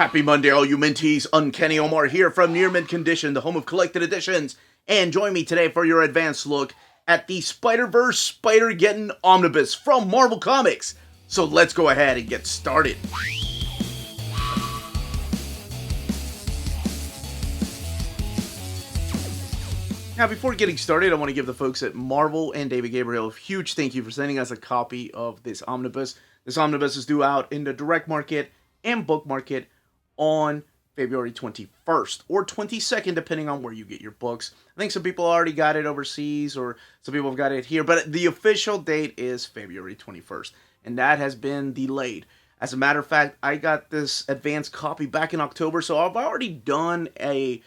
Happy Monday, all you mentees. Uncanny Omar here from Near Mint Condition, the home of collected editions. And join me today for your advanced look at the Spider-Verse Spider-Geddon Omnibus from Marvel Comics. So let's go ahead and get started. Now, before getting started, I want to give the folks at Marvel and David Gabriel a huge thank you for sending us a copy of this omnibus. This omnibus is due out in the direct market and book market on February 21st or 22nd, depending on where you get your books. I think some people already got it overseas or some people have got it here, but the official date is February 21st, and that has been delayed. As a matter of fact, I got this advanced copy back in October, so I've already done a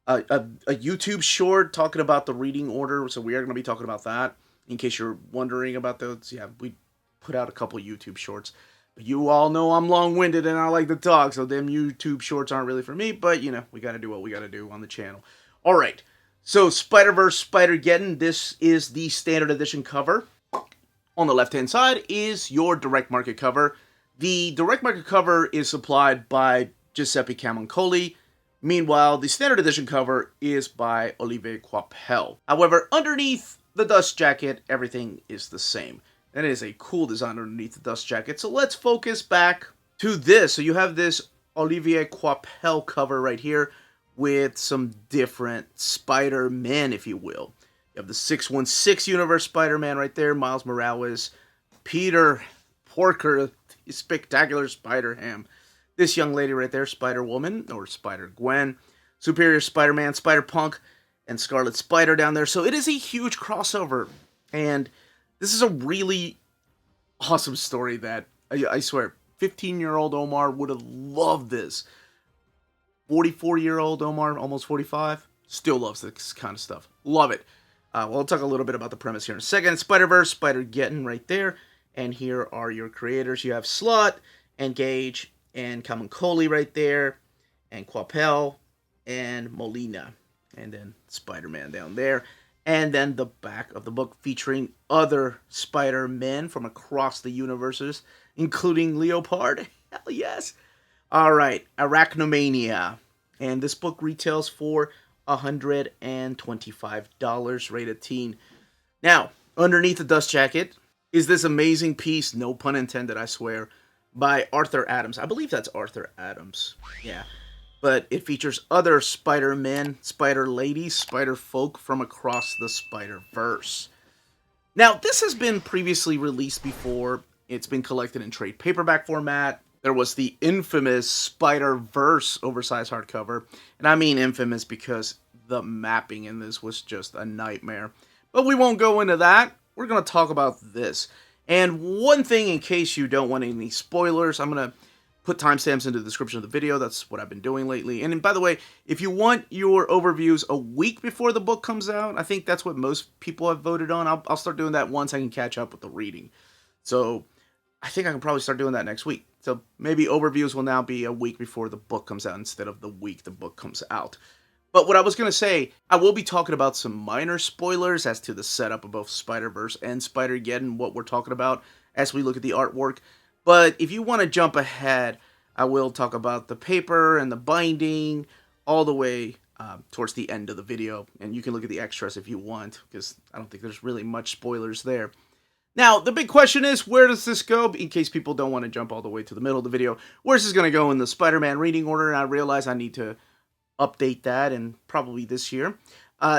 YouTube short talking about the reading order, so we are going to be talking about that. In case you're wondering about those, yeah, we put out a couple YouTube shorts. But you all know I'm long-winded and I like to talk, so them YouTube shorts aren't really for me, but, you know, we got to do what we got to do on the channel. All right, so Spider-Verse Spider-Geddon, this is the standard edition cover. On the left-hand side is your direct market cover. The direct market cover is supplied by Giuseppe Camuncoli. Meanwhile, the standard edition cover is by Olivier Coipel. However, underneath the dust jacket, everything is the same. That is a cool design underneath the dust jacket. So let's focus back to this. So you have this Olivier Coipel cover right here with some different Spider-Men, if you will. You have the 616 Universe Spider-Man right there, Miles Morales, Peter Porker, Spectacular Spider-Ham. This young lady right there, Spider-Woman, or Spider-Gwen, Superior Spider-Man, Spider-Punk, and Scarlet Spider down there. So it is a huge crossover, and this is a really awesome story that, I swear, 15-year-old Omar would have loved this. 44-year-old Omar, almost 45, still loves this kind of stuff. Love it. Well, I'll talk a little bit about the premise here in a second. Spider-Verse, Spider-Geddon right there, and here are your creators. You have Slott and Gage and Camuncoli right there, and Coipel, and Molina, and then Spider-Man down there, and then the back of the book featuring other Spider-Men from across the universes, including Leopard. Hell yes! Alright, Arachnomania, and this book retails for $125, rated teen. Now, underneath the dust jacket is this amazing piece, no pun intended, I swear, by Arthur Adams. I believe that's Arthur Adams. Yeah. But it features other Spider-Men, Spider-Ladies, Spider-Folk from across the Spider-Verse. Now, this has been previously released before. It's been collected in trade paperback format. There was the infamous Spider-Verse oversized hardcover. And I mean infamous because the mapping in this was just a nightmare. But we won't go into that. We're going to talk about this. And one thing, in case you don't want any spoilers, I'm going to put timestamps into the description of the video. That's what I've been doing lately. And by the way, if you want your overviews a week before the book comes out, I think that's what most people have voted on. I'll start doing that once I can catch up with the reading. So I think I can probably start doing that next week. So maybe overviews will now be a week before the book comes out instead of the week the book comes out. But what I was going to say, I will be talking about some minor spoilers as to the setup of both Spider-Verse and Spider-Geddon, what we're talking about as we look at the artwork. But if you want to jump ahead, I will talk about the paper and the binding all the way towards the end of the video. And you can look at the extras if you want, because I don't think there's really much spoilers there. Now, the big question is, where does this go? In case people don't want to jump all the way to the middle of the video, where's this going to go in the Spider-Man reading order? And I realize I need to update that, and probably this year.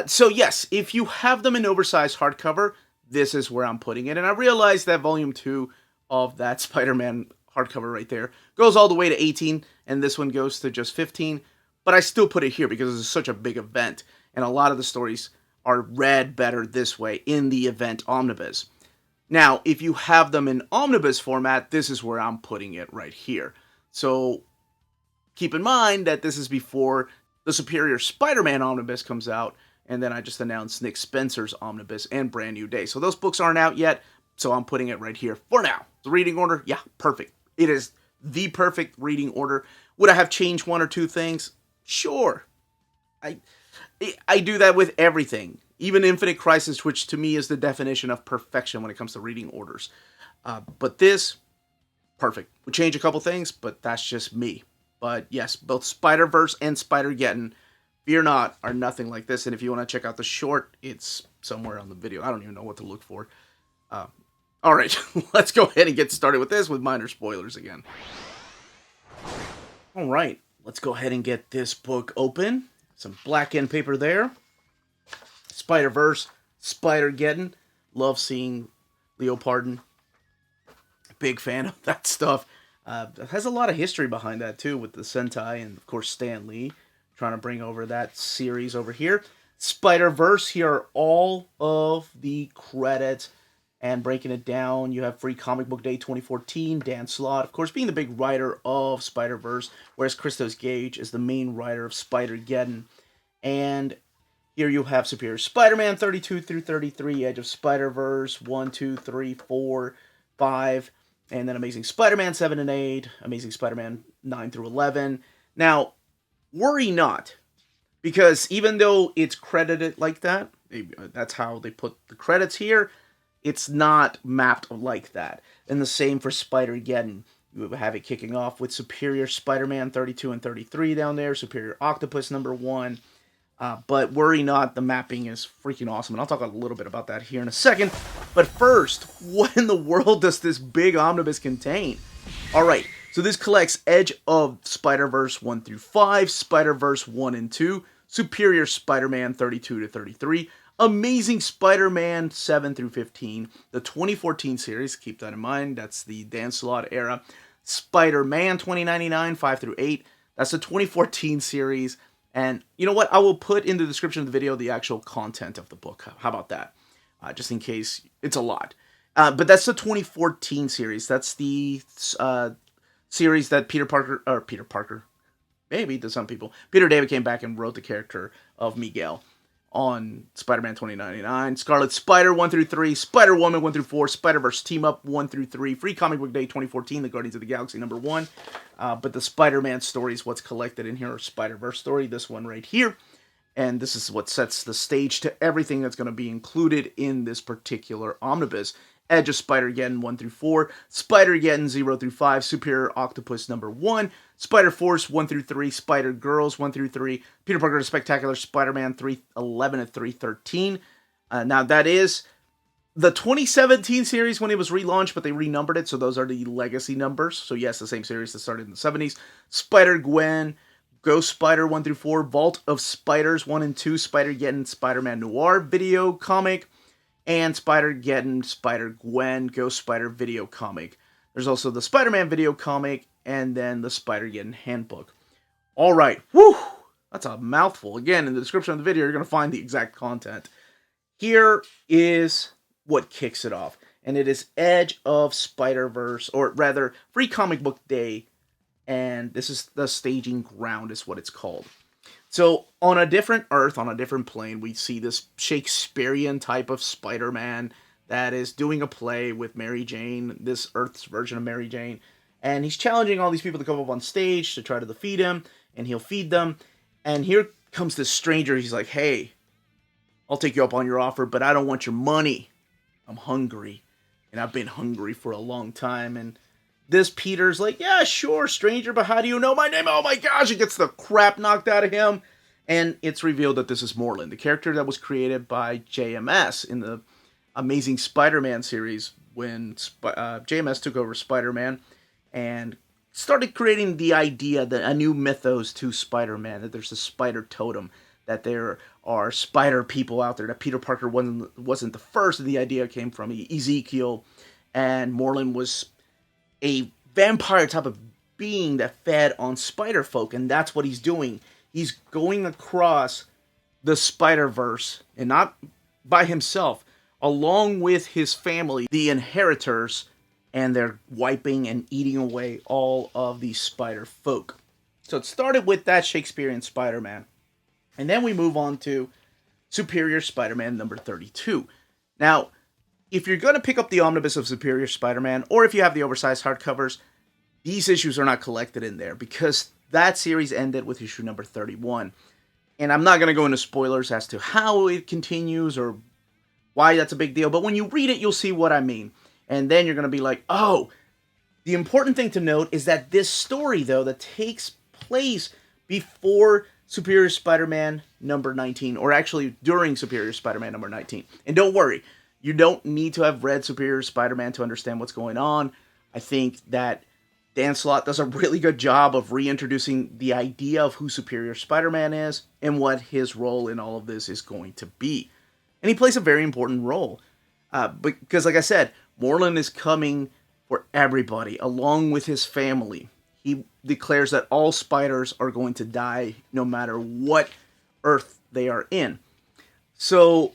So yes, if you have them in oversized hardcover, this is where I'm putting it. And I realize that volume 2 of that Spider-Man hardcover right there goes all the way to 18, and this one goes to just 15. But I still put it here because it's such a big event, and a lot of the stories are read better this way in the event omnibus. Now, if you have them in omnibus format, this is where I'm putting it right here. So keep in mind that this is before the Superior Spider-Man Omnibus comes out, and then I just announced Nick Spencer's Omnibus and Brand New Day. So those books aren't out yet, so I'm putting it right here for now. The reading order, yeah, perfect. It is the perfect reading order. Would I have changed one or two things? Sure. I do that with everything. Even Infinite Crisis, which to me is the definition of perfection when it comes to reading orders. But this, perfect. We change a couple things, but that's just me. But yes, both Spider-Verse and Spider-Geddon, fear not, are nothing like this. And if you want to check out the short, it's somewhere on the video. I don't even know what to look for. All right, let's go ahead and get started with this with minor spoilers again. All right, let's go ahead and get this book open. Some black end paper there. Spider-Verse, Spider-Geddon. Love seeing Leopardon. Big fan of that stuff. It has a lot of history behind that too, with the Sentai and of course Stan Lee trying to bring over that series over here. Spider-Verse, here are all of the credits, and breaking it down, you have Free Comic Book Day 2014, Dan Slott, of course, being the big writer of Spider-Verse, whereas Christos Gage is the main writer of Spider-Geddon. And here you have Superior Spider-Man 32 through 33, Edge of Spider-Verse 1, 2, 3, 4, 5, and then Amazing Spider-Man 7 and 8, Amazing Spider-Man 9 through 11. Now, worry not, because even though it's credited like that, that's how they put the credits here, it's not mapped like that. And the same for Spider-Geddon. You have it kicking off with Superior Spider-Man 32 and 33 down there, Superior Octopus number 1. But worry not, the mapping is freaking awesome, and I'll talk a little bit about that here in a second. But first, what in the world does this big omnibus contain? Alright, so this collects Edge of Spider-Verse 1 through 5, Spider-Verse 1 and 2, Superior Spider-Man 32 to 33, Amazing Spider-Man 7 through 15, the 2014 series, keep that in mind, that's the Dan Slott era, Spider-Man 2099 5 through 8, that's the 2014 series. And you know what? I will put in the description of the video the actual content of the book. How about that? Just in case it's a lot. But that's the 2014 series. That's the series that Peter Parker, maybe to some people, Peter David came back and wrote the character of Miguel on Spider-Man 2099, Scarlet Spider 1 through 3, Spider-Woman 1 through 4, Spider-Verse Team Up 1 through 3, Free Comic Book Day 2014, The Guardians of the Galaxy number 1. But the Spider-Man story is what's collected in here, or Spider-Verse story, this one right here. And this is what sets the stage to everything that's going to be included in this particular omnibus. Edge of Spider-Geddon 1 through 4, Spider-Geddon 0 through 5, Superior Octopus number 1, Spider-Force 1 through 3, Spider-Girls 1 through 3, Peter Parker the Spectacular Spider-Man 311 to 313. Now that is the 2017 series when it was relaunched, but they renumbered it, so those are the legacy numbers. So yes, the same series that started in the 70s. Spider-Gwen, Ghost Spider 1 through 4, Vault of Spiders 1 and 2, Spider-Geddon Spider-Man Noir video comic, and Spider-Geddon, Spider-Gwen, Ghost Spider video comic. There's also the Spider-Man video comic, and then the Spider-Geddon Handbook. Alright, whew! That's a mouthful. Again, in the description of the video, you're going to find the exact content. Here is what kicks it off, and it is Edge of Spider-Verse, or rather, Free Comic Book Day, and this is the staging ground, is what it's called. So, on a different Earth, on a different plane, we see this Shakespearean type of Spider-Man that is doing a play with Mary Jane, this Earth's version of Mary Jane, and he's challenging all these people to come up on stage to try to defeat him, and he'll feed them, and here comes this stranger. He's like, hey, I'll take you up on your offer, but I don't want your money. I'm hungry, and I've been hungry for a long time, and this Peter's like, yeah, sure, stranger, but how do you know my name? Oh my gosh, he gets the crap knocked out of him. And it's revealed that this is Morlun, the character that was created by JMS in the Amazing Spider-Man series when JMS took over Spider-Man and started creating the idea that a new mythos to Spider-Man, that there's a spider totem, that there are spider people out there, that Peter Parker wasn't the first, and the idea came from Ezekiel, and Morlun was a vampire type of being that fed on spider folk, and that's what he's doing. He's going across the Spider-Verse, and not by himself, along with his family, the Inheritors, and they're wiping and eating away all of these spider folk. So it started with that Shakespearean Spider-Man, and then we move on to Superior Spider-Man number 32. Now, if you're going to pick up the omnibus of Superior Spider-Man, or if you have the oversized hardcovers, these issues are not collected in there, because that series ended with issue number 31. And I'm not going to go into spoilers as to how it continues or why that's a big deal, but when you read it, you'll see what I mean. And then you're going to be like, oh, the important thing to note is that this story, though, that takes place before Superior Spider-Man number 19, or actually during Superior Spider-Man number 19. And don't worry, you don't need to have read Superior Spider-Man to understand what's going on. I think that Dan Slott does a really good job of reintroducing the idea of who Superior Spider-Man is and what his role in all of this is going to be. And he plays a very important role. Because, like I said, Moreland is coming for everybody, along with his family. He declares that all spiders are going to die no matter what Earth they are in. So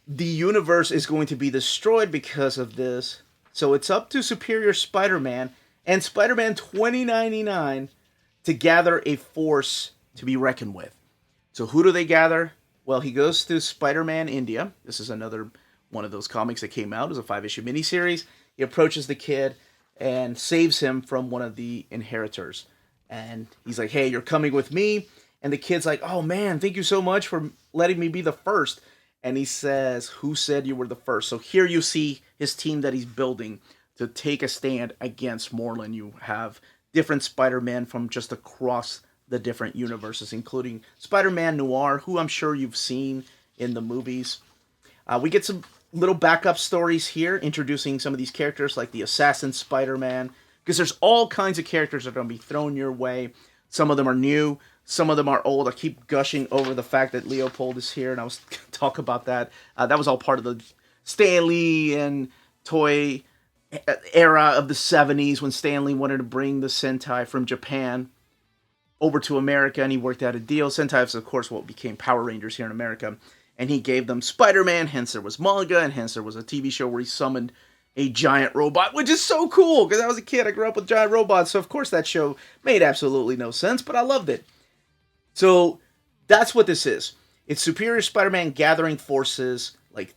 the universe is going to be destroyed because of this. So it's up to Superior Spider-Man and Spider-Man 2099 to gather a force to be reckoned with. So who do they gather? Well, he goes to Spider-Man India. This is another one of those comics that came out as a 5-issue miniseries. He approaches the kid and saves him from one of the inheritors. And he's like, hey, you're coming with me. And the kid's like, oh man, thank you so much for letting me be the first. And he says, who said you were the first? So here you see his team that he's building to take a stand against Moreland. You have different Spider-Man from just across the different universes, including Spider-Man Noir, who I'm sure you've seen in the movies. We get some little backup stories here, introducing some of these characters like the Assassin Spider-Man, because there's all kinds of characters that are going to be thrown your way. Some of them are new, some of them are old. I keep gushing over the fact that Leopold is here, and I was going to talk about that. That was all part of the Stan Lee and Toy era of the 70s when Stan Lee wanted to bring the Sentai from Japan over to America, and he worked out a deal. Sentai is, of course, what became Power Rangers here in America. And he gave them Spider-Man, hence there was manga, and hence there was a TV show where he summoned a giant robot, which is so cool, because I was a kid, I grew up with giant robots, so of course that show made absolutely no sense, but I loved it. So, that's what this is. It's Superior Spider-Man gathering forces, like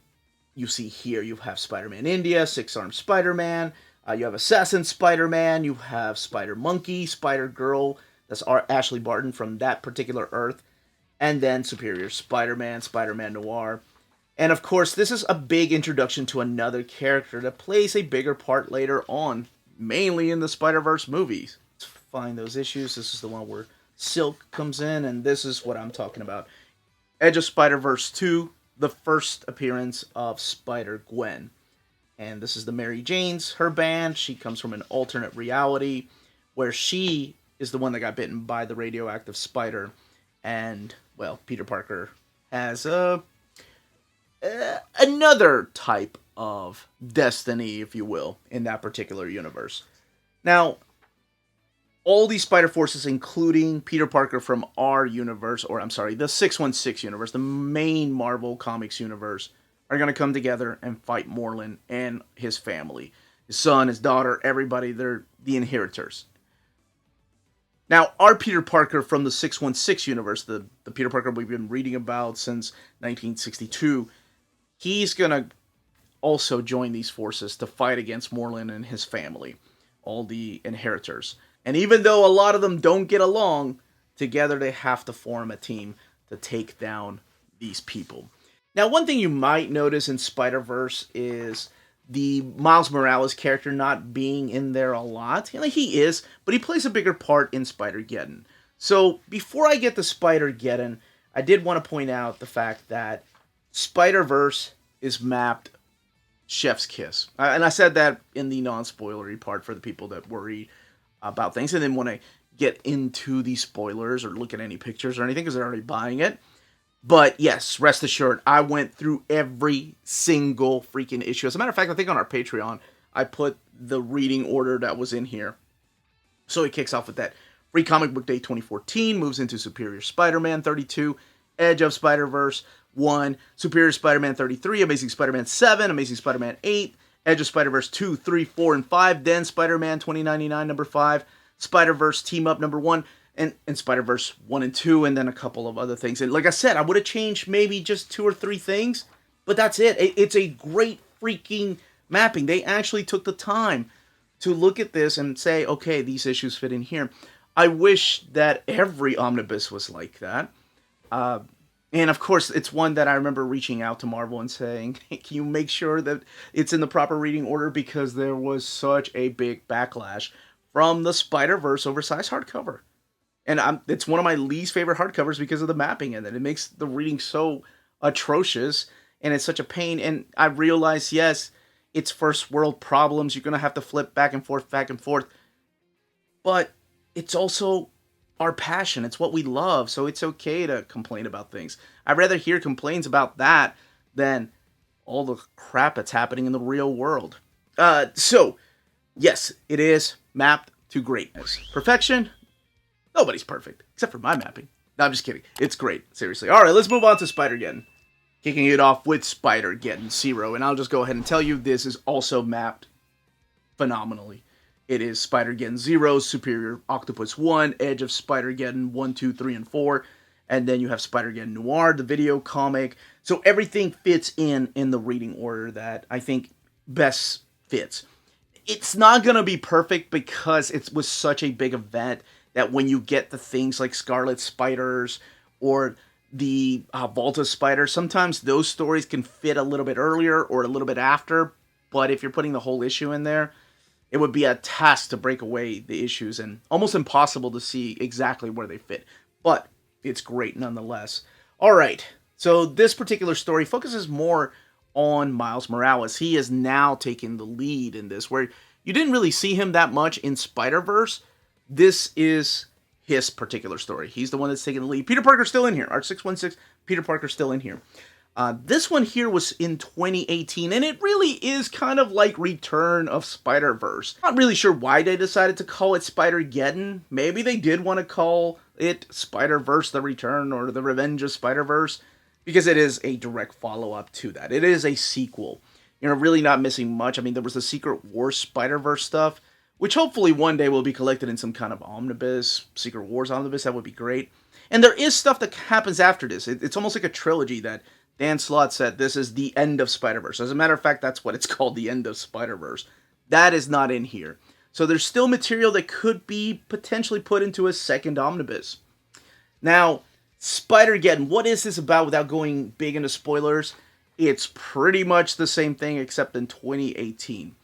you see here. You have Spider-Man India, Six-Armed Spider-Man, you have Assassin Spider-Man, you have Spider-Monkey, Spider-Girl, that's Ashley Barton from that particular Earth, and then Superior Spider-Man, Spider-Man Noir. And of course, this is a big introduction to another character that plays a bigger part later on, mainly in the Spider-Verse movies. Let's find those issues. This is the one where Silk comes in, and this is what I'm talking about. Edge of Spider-Verse 2, the first appearance of Spider-Gwen. And this is the Mary Jane's, her band. She comes from an alternate reality where she is the one that got bitten by the radioactive spider. And, well, Peter Parker has another type of destiny, if you will, in that particular universe. Now, all these Spider Forces, including Peter Parker from our universe, or I'm sorry, the 616 universe, the main Marvel Comics universe, are going to come together and fight Moreland and his family. His son, his daughter, everybody, they're the inheritors. Now, our Peter Parker from the 616 universe, the Peter Parker we've been reading about since 1962, he's going to also join these forces to fight against Moreland and his family, all the inheritors. And even though a lot of them don't get along, together they have to form a team to take down these people. Now, one thing you might notice in Spider-Verse is the Miles Morales character not being in there a lot. He is, but he plays a bigger part in Spider-Geddon. So, before I get to Spider-Geddon, I did want to point out the fact that Spider-Verse is mapped chef's kiss. And I said that in the non-spoilery part for the people that worry about things and then want to get into the spoilers or look at any pictures or anything because they're already buying it. But yes, rest assured, I went through every single freaking issue. As a matter of fact, I think on our Patreon, I put the reading order that was in here. So it kicks off with that. Free Comic Book Day 2014, moves into Superior Spider-Man 32, Edge of Spider-Verse 1, Superior Spider-Man 33, Amazing Spider-Man 7, Amazing Spider-Man 8, Edge of Spider-Verse 2, 3, 4, and 5, then Spider-Man 2099 number 5, Spider-Verse Team Up number 1, and Spider-Verse 1 and 2, and then a couple of other things. And like I said, I would have changed maybe just 2 or 3 things, but that's it. It's a great freaking mapping. They actually took the time to look at this and say, okay, these issues fit in here. I wish that every omnibus was like that. And of course, it's one that I remember reaching out to Marvel and saying, hey, can you make sure that it's in the proper reading order? Because there was such a big backlash from the Spider-Verse oversized hardcover. And it's one of my least favorite hardcovers because of the mapping in it. It makes the reading so atrocious, and it's such a pain. And I realize, yes, it's first world problems. You're going to have to flip back and forth, back and forth. But it's also our passion. It's what we love. So it's okay to complain about things. I'd rather hear complaints about that than all the crap that's happening in the real world. So, yes, it is mapped to greatness. Perfection? Nobody's perfect, except for my mapping. No, I'm just kidding. It's great, seriously. All right, let's move on to Spider-Geddon. Kicking it off with Spider-Geddon 0, and I'll just go ahead and tell you this is also mapped phenomenally. It is Spider-Geddon 0, Superior Octopus 1, Edge of Spider-Geddon 1, 2, 3, and 4, and then you have Spider-Geddon Noir, the video comic. So everything fits in the reading order that I think best fits. It's not going to be perfect because it was such a big event that when you get the things like Scarlet Spiders or the Volta Spider, sometimes those stories can fit a little bit earlier or a little bit after, but if you're putting the whole issue in there, it would be a task to break away the issues and almost impossible to see exactly where they fit. But it's great nonetheless. All right, so this particular story focuses more on Miles Morales. He is now taking the lead in this, where you didn't really see him that much in Spider-Verse. This is his particular story. He's the one that's taking the lead. Peter Parker's still in here. Art 616, Peter Parker's still in here. This one here was in 2018, and it really is kind of like Return of Spider-Verse. Not really sure why they decided to call it Spider-Geddon. Maybe they did want to call it Spider-Verse The Return or The Revenge of Spider-Verse, because it is a direct follow-up to that. It is a sequel. You're really not missing much. I mean, there was the Secret Wars Spider-Verse stuff, which hopefully one day will be collected in some kind of omnibus, Secret Wars omnibus. That would be great. And there is stuff that happens after this. It's almost like a trilogy that Dan Slott said this is the end of Spider-Verse. As a matter of fact, that's what it's called, the end of Spider-Verse. That is not in here. So there's still material that could be potentially put into a second omnibus. Now, Spider-Geddon, what is this about without going big into spoilers? It's pretty much the same thing except in 2018.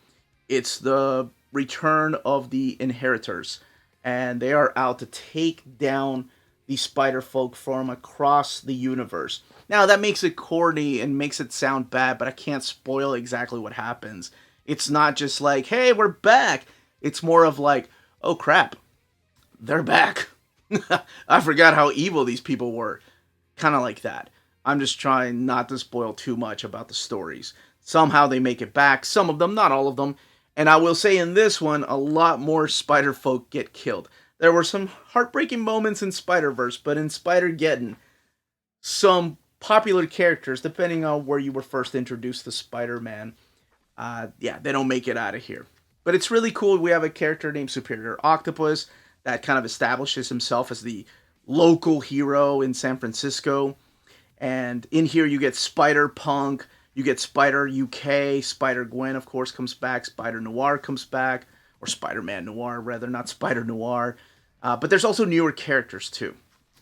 It's the return of the Inheritors, and they are out to take down the Spider-Folk from across the universe. Now, that makes it corny and makes it sound bad, but I can't spoil exactly what happens. It's not just like, hey, we're back. It's more of like, oh crap, they're back. I forgot how evil these people were. Kind of like that. I'm just trying not to spoil too much about the stories. Somehow they make it back. Some of them, not all of them. And I will say in this one, a lot more Spider-Folk get killed. There were some heartbreaking moments in Spider-Verse, but in Spider-Geddon, some popular characters, depending on where you were first introduced to Spider-Man, they don't make it out of here. But it's really cool. We have a character named Superior Octopus that kind of establishes himself as the local hero in San Francisco. And in here you get Spider-Punk, you get Spider-UK, Spider-Gwen, of course, comes back, Spider-Noir comes back, or Spider-Man Noir, rather, not Spider-Noir. But there's also newer characters, too.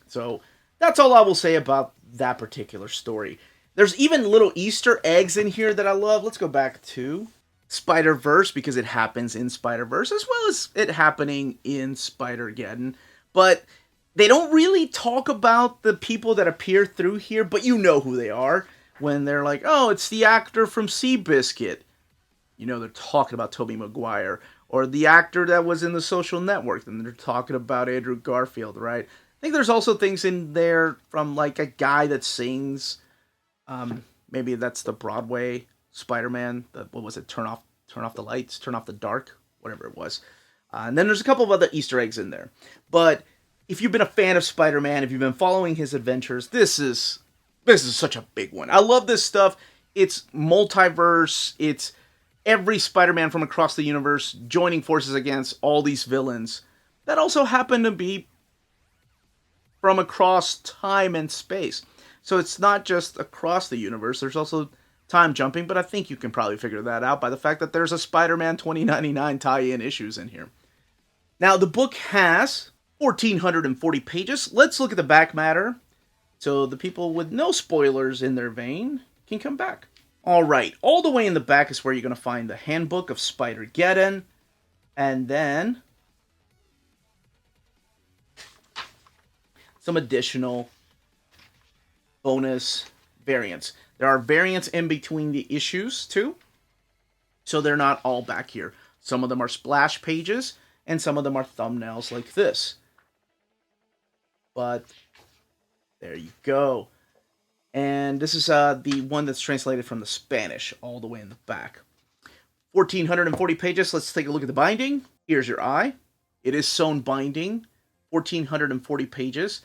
So that's all I will say about that particular story. There's even little Easter eggs in here that I love. Let's go back to Spider-Verse, because it happens in Spider-Verse, as well as it happening in Spider-Geddon. But they don't really talk about the people that appear through here, but you know who they are. When they're like, oh, it's the actor from Seabiscuit. You know they're talking about Tobey Maguire. Or the actor that was in The Social Network. And they're talking about Andrew Garfield, right? I think there's also things in there from like a guy that sings. Maybe that's the Broadway Spider-Man. What was it? Turn off the lights, turn off the dark, whatever it was. And then there's a couple of other Easter eggs in there. But if you've been a fan of Spider-Man, if you've been following his adventures, this is such a big one. I love this stuff. It's multiverse. It's every Spider-Man from across the universe joining forces against all these villains that also happen to be from across time and space. So it's not just across the universe. There's also time jumping, but I think you can probably figure that out by the fact that there's a Spider-Man 2099 tie-in issues in here. Now, the book has 1,440 pages. Let's look at the back matter, so the people with no spoilers in their vein can come back. Alright, all the way in the back is where you're going to find the Handbook of Spider-Geddon, and then some additional bonus variants. There are variants in between the issues too, so they're not all back here. Some of them are splash pages, and some of them are thumbnails like this. But there you go. And this is the one that's translated from the Spanish all the way in the back. 1,440 pages. Let's take a look at the binding. Here's your eye. It is sewn binding. 1,440 pages.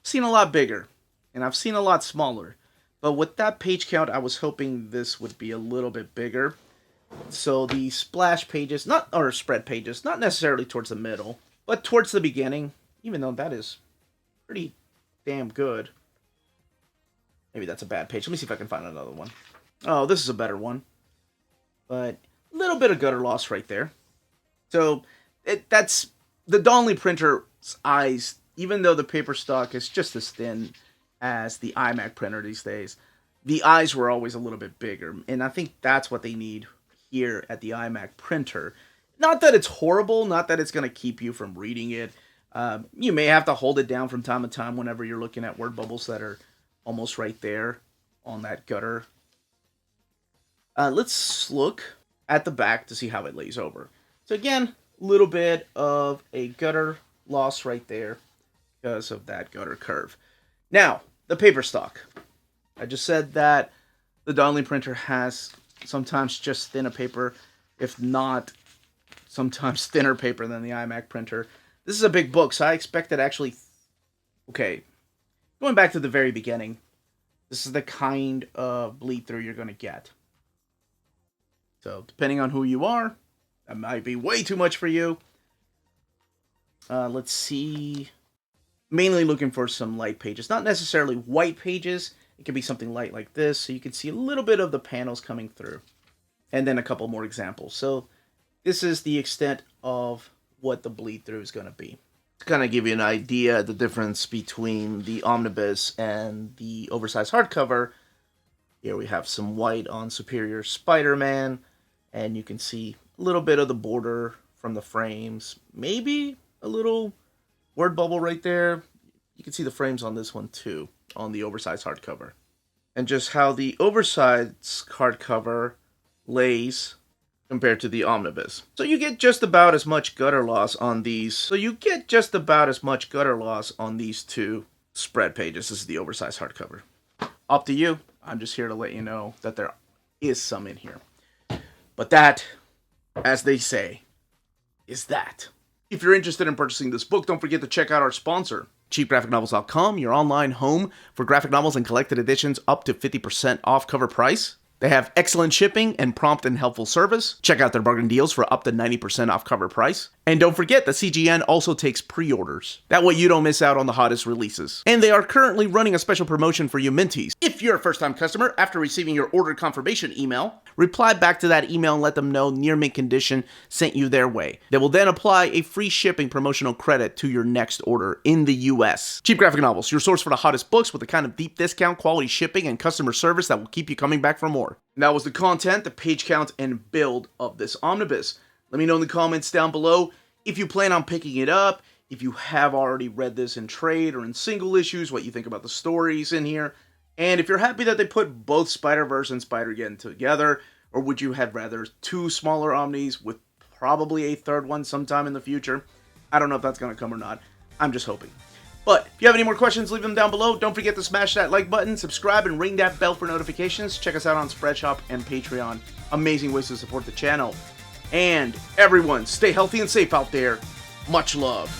I've seen a lot bigger, and I've seen a lot smaller. But with that page count, I was hoping this would be a little bit bigger. So the splash pages, or spread pages, not necessarily towards the middle, but towards the beginning, even though that is pretty damn good. Maybe that's a bad page. Let me see if I can find another one. Oh, this is a better one. But a little bit of gutter loss right there. So that's the Donnelly printer's eyes, even though the paper stock is just as thin as the iMac printer these days, the eyes were always a little bit bigger. And I think that's what they need here at the iMac printer. Not that it's horrible, not that it's going to keep you from reading it. You may have to hold it down from time to time whenever you're looking at word bubbles that are almost right there on that gutter. Let's look at the back to see how it lays over. So again, a little bit of a gutter loss right there because of that gutter curve. Now, the paper stock. I just said that the Donnelly printer has sometimes just thinner paper, if not sometimes thinner paper than the iMac printer. This is a big book, so I expected actually... Okay, going back to the very beginning, this is the kind of bleed through you're going to get. So, depending on who you are, that might be way too much for you. Let's see. Mainly looking for some light pages. Not necessarily white pages. It could be something light like this, so you can see a little bit of the panels coming through. And then a couple more examples. So, this is the extent of what the bleed through is going to be. To kind of give you an idea of the difference between the Omnibus and the oversized hardcover, here we have some white on Superior Spider-Man, and you can see a little bit of the border from the frames, maybe a little word bubble right there. You can see the frames on this one too, on the oversized hardcover. And just how the oversized hardcover lays compared to the Omnibus. So you get just about as much gutter loss on these. Two spread pages. This is the oversized hardcover. Up to you. I'm just here to let you know that there is some in here. But that, as they say, is that. If you're interested in purchasing this book, don't forget to check out our sponsor, cheapgraphicnovels.com, your online home for graphic novels and collected editions up to 50% off cover price. They have excellent shipping and prompt and helpful service. Check out their bargain deals for up to 90% off cover price. And don't forget that CGN also takes pre-orders. That way you don't miss out on the hottest releases. And they are currently running a special promotion for you Minties. If you're a first-time customer, after receiving your order confirmation email, reply back to that email and let them know Near Mint Condition sent you their way. They will then apply a free shipping promotional credit to your next order in the US. Cheap Graphic Novels, your source for the hottest books with the kind of deep discount, quality shipping, and customer service that will keep you coming back for more. And that was the content, the page count, and build of this omnibus. Let me know in the comments down below if you plan on picking it up, if you have already read this in trade or in single issues, what you think about the stories in here, and if you're happy that they put both Spider-Verse and Spider-Geddon together, or would you have rather two smaller omnis with probably a third one sometime in the future? I don't know if that's going to come or not. I'm just hoping. But if you have any more questions, leave them down below. Don't forget to smash that like button, subscribe, and ring that bell for notifications. Check us out on Spreadshop and Patreon. Amazing ways to support the channel. And everyone, stay healthy and safe out there. Much love.